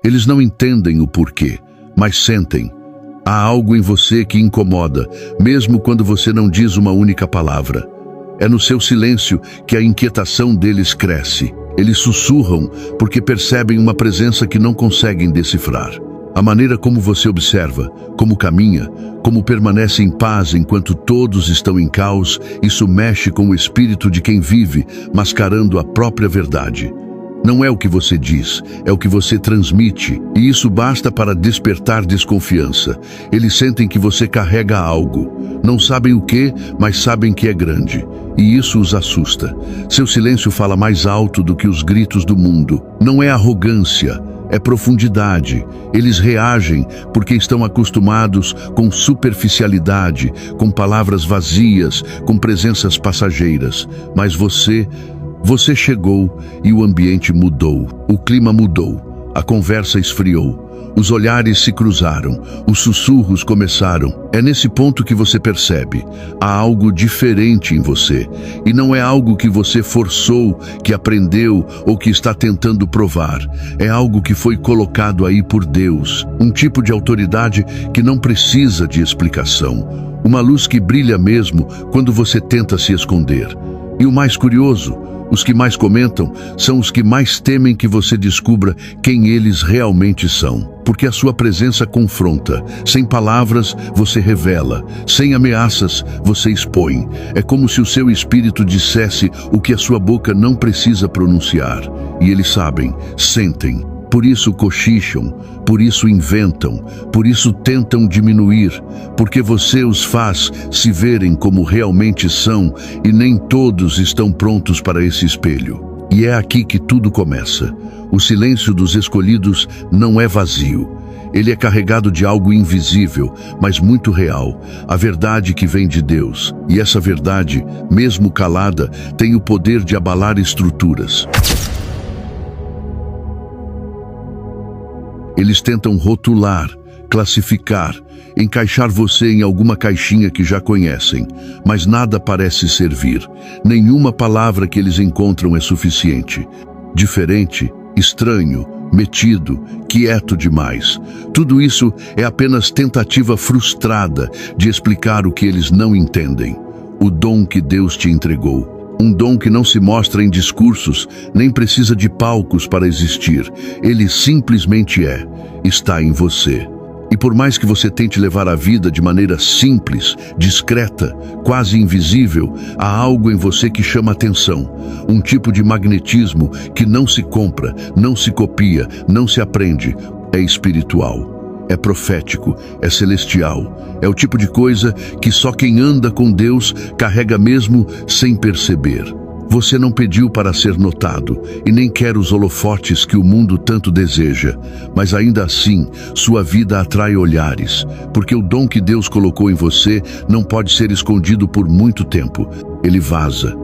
Eles não entendem o porquê, mas sentem. Há algo em você que incomoda, mesmo quando você não diz uma única palavra. É no seu silêncio que a inquietação deles cresce. Eles sussurram porque percebem uma presença que não conseguem decifrar. A maneira como você observa, como caminha, como permanece em paz enquanto todos estão em caos, isso mexe com o espírito de quem vive, mascarando a própria verdade. Não é o que você diz, é o que você transmite, e isso basta para despertar desconfiança. Eles sentem que você carrega algo. Não sabem o que, mas sabem que é grande. E isso os assusta. Seu silêncio fala mais alto do que os gritos do mundo. Não é arrogância, é profundidade. Eles reagem porque estão acostumados com superficialidade, com palavras vazias, com presenças passageiras. Mas você chegou e o ambiente mudou, o clima mudou, a conversa esfriou, os olhares se cruzaram, os sussurros começaram. É nesse ponto que você percebe, há algo diferente em você, e não é algo que você forçou, que aprendeu ou que está tentando provar. É algo que foi colocado aí por Deus, um tipo de autoridade que não precisa de explicação, uma luz que brilha mesmo quando você tenta se esconder. E o mais curioso, os que mais comentam são os que mais temem que você descubra quem eles realmente são. Porque a sua presença confronta. Sem palavras, você revela. Sem ameaças, você expõe. É como se o seu espírito dissesse o que a sua boca não precisa pronunciar. E eles sabem, sentem. Por isso cochicham, por isso inventam, por isso tentam diminuir, porque você os faz se verem como realmente são e nem todos estão prontos para esse espelho. E é aqui que tudo começa. O silêncio dos escolhidos não é vazio. Ele é carregado de algo invisível, mas muito real, a verdade que vem de Deus. E essa verdade, mesmo calada, tem o poder de abalar estruturas. Eles tentam rotular, classificar, encaixar você em alguma caixinha que já conhecem, mas nada parece servir. Nenhuma palavra que eles encontram é suficiente. Diferente, estranho, metido, quieto demais. Tudo isso é apenas tentativa frustrada de explicar o que eles não entendem. O dom que Deus te entregou. Um dom que não se mostra em discursos, nem precisa de palcos para existir. Ele simplesmente é, está em você. E por mais que você tente levar a vida de maneira simples, discreta, quase invisível, há algo em você que chama atenção. Um tipo de magnetismo que não se compra, não se copia, não se aprende. É espiritual. É profético, é celestial, é o tipo de coisa que só quem anda com Deus carrega mesmo sem perceber. Você não pediu para ser notado e nem quer os holofotes que o mundo tanto deseja, mas ainda assim sua vida atrai olhares, porque o dom que Deus colocou em você não pode ser escondido por muito tempo. Ele vaza,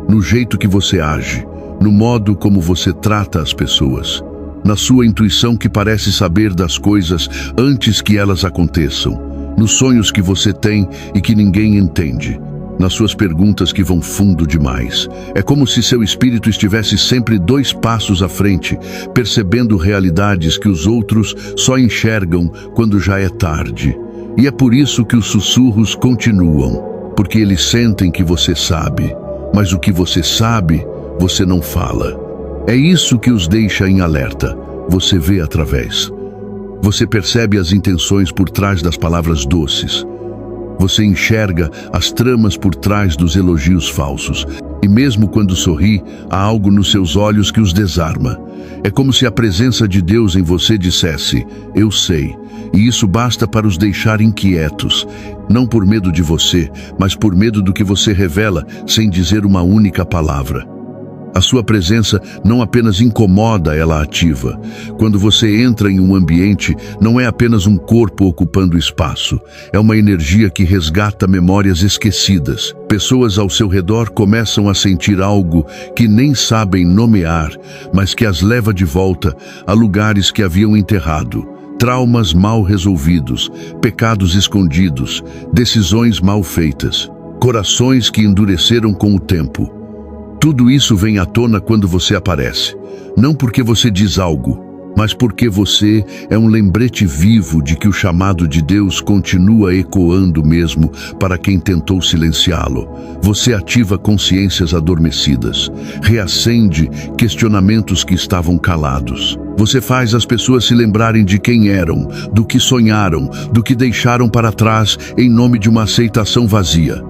no jeito que você age, no modo como você trata as pessoas. Na sua intuição que parece saber das coisas antes que elas aconteçam, nos sonhos que você tem e que ninguém entende, nas suas perguntas que vão fundo demais. É como se seu espírito estivesse sempre 2 passos à frente, percebendo realidades que os outros só enxergam quando já é tarde. E é por isso que os sussurros continuam, porque eles sentem que você sabe, mas o que você sabe, você não fala. É isso que os deixa em alerta. Você vê através. Você percebe as intenções por trás das palavras doces. Você enxerga as tramas por trás dos elogios falsos. E mesmo quando sorri, há algo nos seus olhos que os desarma. É como se a presença de Deus em você dissesse, eu sei. E isso basta para os deixar inquietos. Não por medo de você, mas por medo do que você revela sem dizer uma única palavra. A sua presença não apenas incomoda, ela ativa. Quando você entra em um ambiente, não é apenas um corpo ocupando espaço. É uma energia que resgata memórias esquecidas. Pessoas ao seu redor começam a sentir algo que nem sabem nomear, mas que as leva de volta a lugares que haviam enterrado. Traumas mal resolvidos, pecados escondidos, decisões mal feitas, corações que endureceram com o tempo. Tudo isso vem à tona quando você aparece. Não porque você diz algo, mas porque você é um lembrete vivo de que o chamado de Deus continua ecoando mesmo para quem tentou silenciá-lo. Você ativa consciências adormecidas, reacende questionamentos que estavam calados. Você faz as pessoas se lembrarem de quem eram, do que sonharam, do que deixaram para trás em nome de uma aceitação vazia.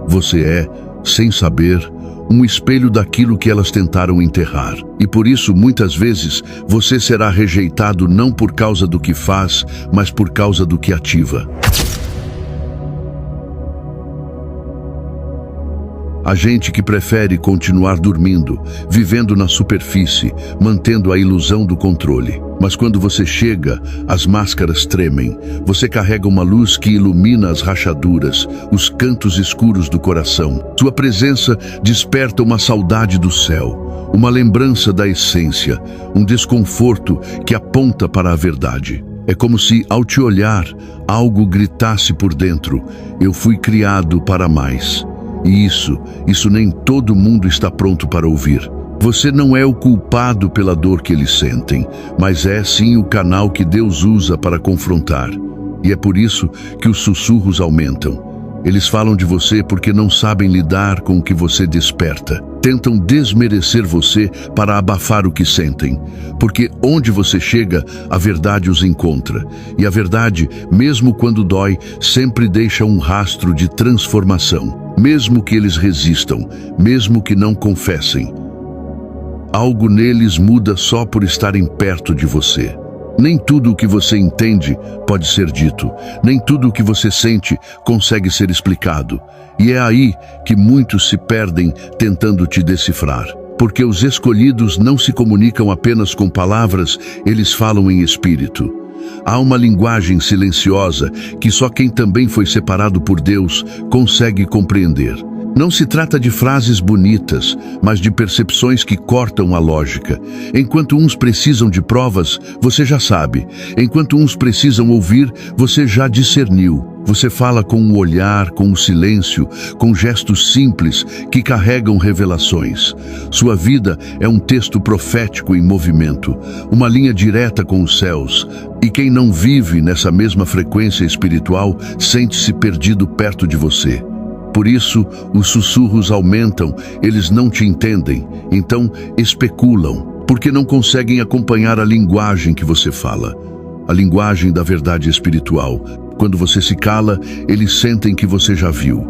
Você é, sem saber, um espelho daquilo que elas tentaram enterrar. E por isso, muitas vezes, você será rejeitado não por causa do que faz, mas por causa do que ativa. Há gente que prefere continuar dormindo, vivendo na superfície, mantendo a ilusão do controle. Mas quando você chega, as máscaras tremem. Você carrega uma luz que ilumina as rachaduras, os cantos escuros do coração. Sua presença desperta uma saudade do céu, uma lembrança da essência, um desconforto que aponta para a verdade. É como se, ao te olhar, algo gritasse por dentro: eu fui criado para mais. E isso nem todo mundo está pronto para ouvir. Você não é o culpado pela dor que eles sentem, mas é sim o canal que Deus usa para confrontar. E é por isso que os sussurros aumentam. Eles falam de você porque não sabem lidar com o que você desperta. Tentam desmerecer você para abafar o que sentem. Porque onde você chega, a verdade os encontra. E a verdade, mesmo quando dói, sempre deixa um rastro de transformação. Mesmo que eles resistam, mesmo que não confessem. Algo neles muda só por estarem perto de você. Nem tudo o que você entende pode ser dito. Nem tudo o que você sente consegue ser explicado. E é aí que muitos se perdem tentando te decifrar. Porque os escolhidos não se comunicam apenas com palavras, eles falam em espírito. Há uma linguagem silenciosa que só quem também foi separado por Deus consegue compreender. Não se trata de frases bonitas, mas de percepções que cortam a lógica. Enquanto uns precisam de provas, você já sabe. Enquanto uns precisam ouvir, você já discerniu. Você fala com o olhar, com o silêncio, com gestos simples que carregam revelações. Sua vida é um texto profético em movimento, uma linha direta com os céus. E quem não vive nessa mesma frequência espiritual sente-se perdido perto de você. Por isso, os sussurros aumentam, eles não te entendem, então especulam, porque não conseguem acompanhar a linguagem que você fala, a linguagem da verdade espiritual. Quando você se cala, eles sentem que você já viu.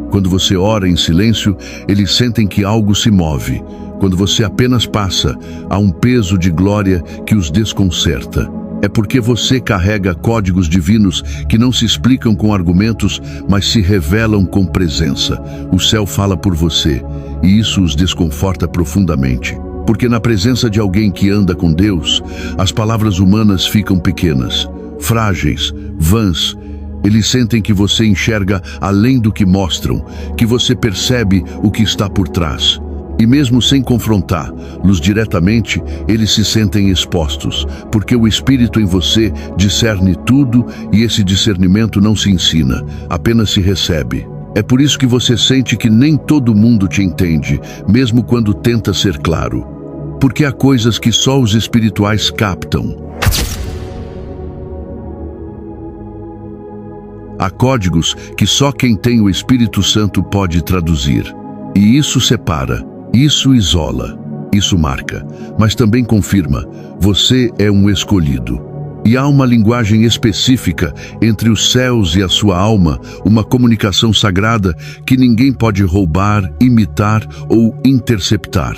Quando você ora em silêncio, eles sentem que algo se move. Quando você apenas passa, há um peso de glória que os desconcerta. É porque você carrega códigos divinos que não se explicam com argumentos, mas se revelam com presença. O céu fala por você, e isso os desconforta profundamente. Porque na presença de alguém que anda com Deus, as palavras humanas ficam pequenas, frágeis, vãs. Eles sentem que você enxerga além do que mostram, que você percebe o que está por trás. E mesmo sem confrontá-los diretamente, eles se sentem expostos, porque o Espírito em você discerne tudo e esse discernimento não se ensina, apenas se recebe. É por isso que você sente que nem todo mundo te entende, mesmo quando tenta ser claro. Porque há coisas que só os espirituais captam. Há códigos que só quem tem o Espírito Santo pode traduzir. E isso separa. Isso isola, isso marca, mas também confirma: você é um escolhido. E há uma linguagem específica entre os céus e a sua alma, uma comunicação sagrada que ninguém pode roubar, imitar ou interceptar.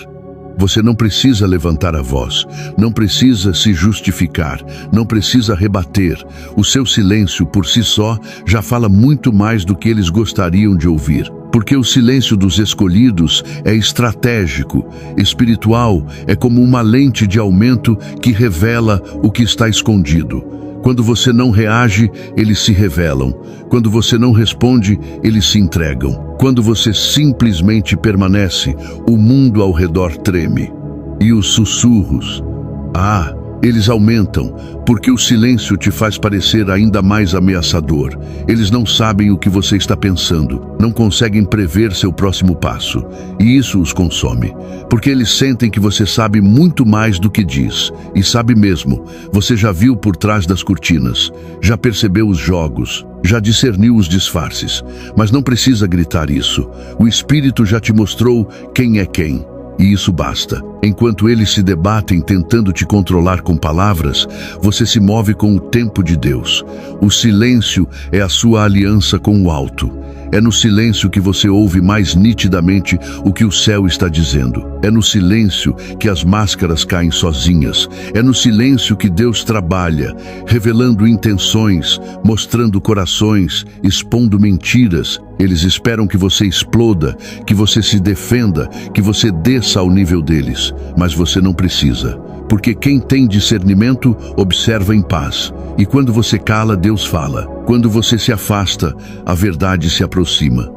Você não precisa levantar a voz, não precisa se justificar, não precisa rebater. O seu silêncio por si só já fala muito mais do que eles gostariam de ouvir. Porque o silêncio dos escolhidos é estratégico, espiritual, é como uma lente de aumento que revela o que está escondido. Quando você não reage, eles se revelam. Quando você não responde, eles se entregam. Quando você simplesmente permanece, o mundo ao redor treme. E os sussurros? Eles aumentam, porque o silêncio te faz parecer ainda mais ameaçador. Eles não sabem o que você está pensando, não conseguem prever seu próximo passo. E isso os consome, porque eles sentem que você sabe muito mais do que diz. E sabe mesmo, você já viu por trás das cortinas, já percebeu os jogos, já discerniu os disfarces. Mas não precisa gritar isso. O Espírito já te mostrou quem é quem. E isso basta. Enquanto eles se debatem tentando te controlar com palavras, você se move com o tempo de Deus. O silêncio é a sua aliança com o alto. É no silêncio que você ouve mais nitidamente o que o céu está dizendo. É no silêncio que as máscaras caem sozinhas. É no silêncio que Deus trabalha, revelando intenções, mostrando corações, expondo mentiras. Eles esperam que você exploda, que você se defenda, que você desça ao nível deles. Mas você não precisa, porque quem tem discernimento observa em paz. E quando você cala, Deus fala. Quando você se afasta, a verdade se aproxima.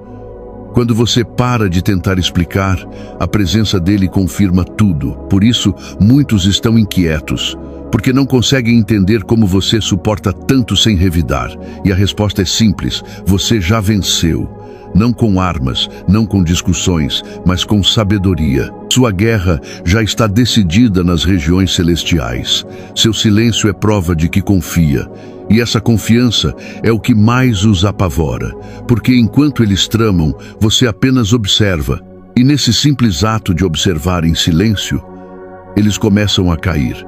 Quando você para de tentar explicar, a presença dele confirma tudo. Por isso, muitos estão inquietos, porque não conseguem entender como você suporta tanto sem revidar. E a resposta é simples: você já venceu. Não com armas, não com discussões, mas com sabedoria. Sua guerra já está decidida nas regiões celestiais. Seu silêncio é prova de que confia. E essa confiança é o que mais os apavora, porque enquanto eles tramam, você apenas observa. E nesse simples ato de observar em silêncio, eles começam a cair.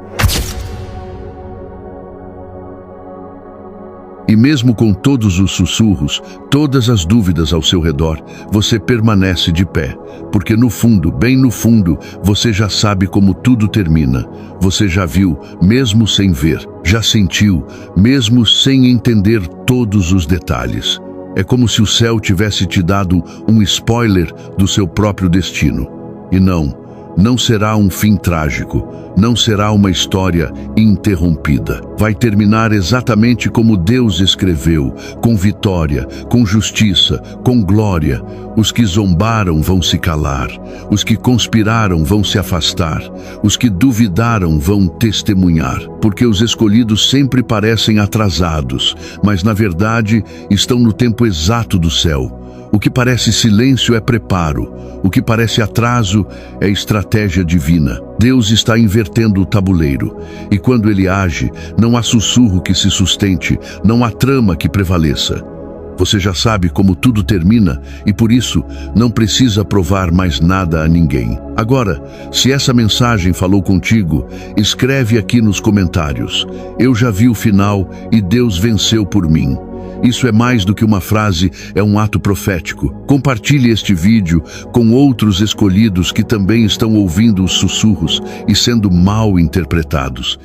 E mesmo com todos os sussurros, todas as dúvidas ao seu redor, você permanece de pé, porque no fundo, bem no fundo, você já sabe como tudo termina. Você já viu, mesmo sem ver, já sentiu, mesmo sem entender todos os detalhes. É como se o céu tivesse te dado um spoiler do seu próprio destino. E não será um fim trágico, não será uma história interrompida. Vai terminar exatamente como Deus escreveu, com vitória, com justiça, com glória. Os que zombaram vão se calar, os que conspiraram vão se afastar, os que duvidaram vão testemunhar, porque os escolhidos sempre parecem atrasados, mas na verdade estão no tempo exato do céu. O que parece silêncio é preparo. O que parece atraso é estratégia divina. Deus está invertendo o tabuleiro. E quando ele age, não há sussurro que se sustente, não há trama que prevaleça. Você já sabe como tudo termina e por isso não precisa provar mais nada a ninguém. Agora, se essa mensagem falou contigo, escreve aqui nos comentários: eu já vi o final e Deus venceu por mim. Isso é mais do que uma frase, é um ato profético. Compartilhe este vídeo com outros escolhidos que também estão ouvindo os sussurros e sendo mal interpretados.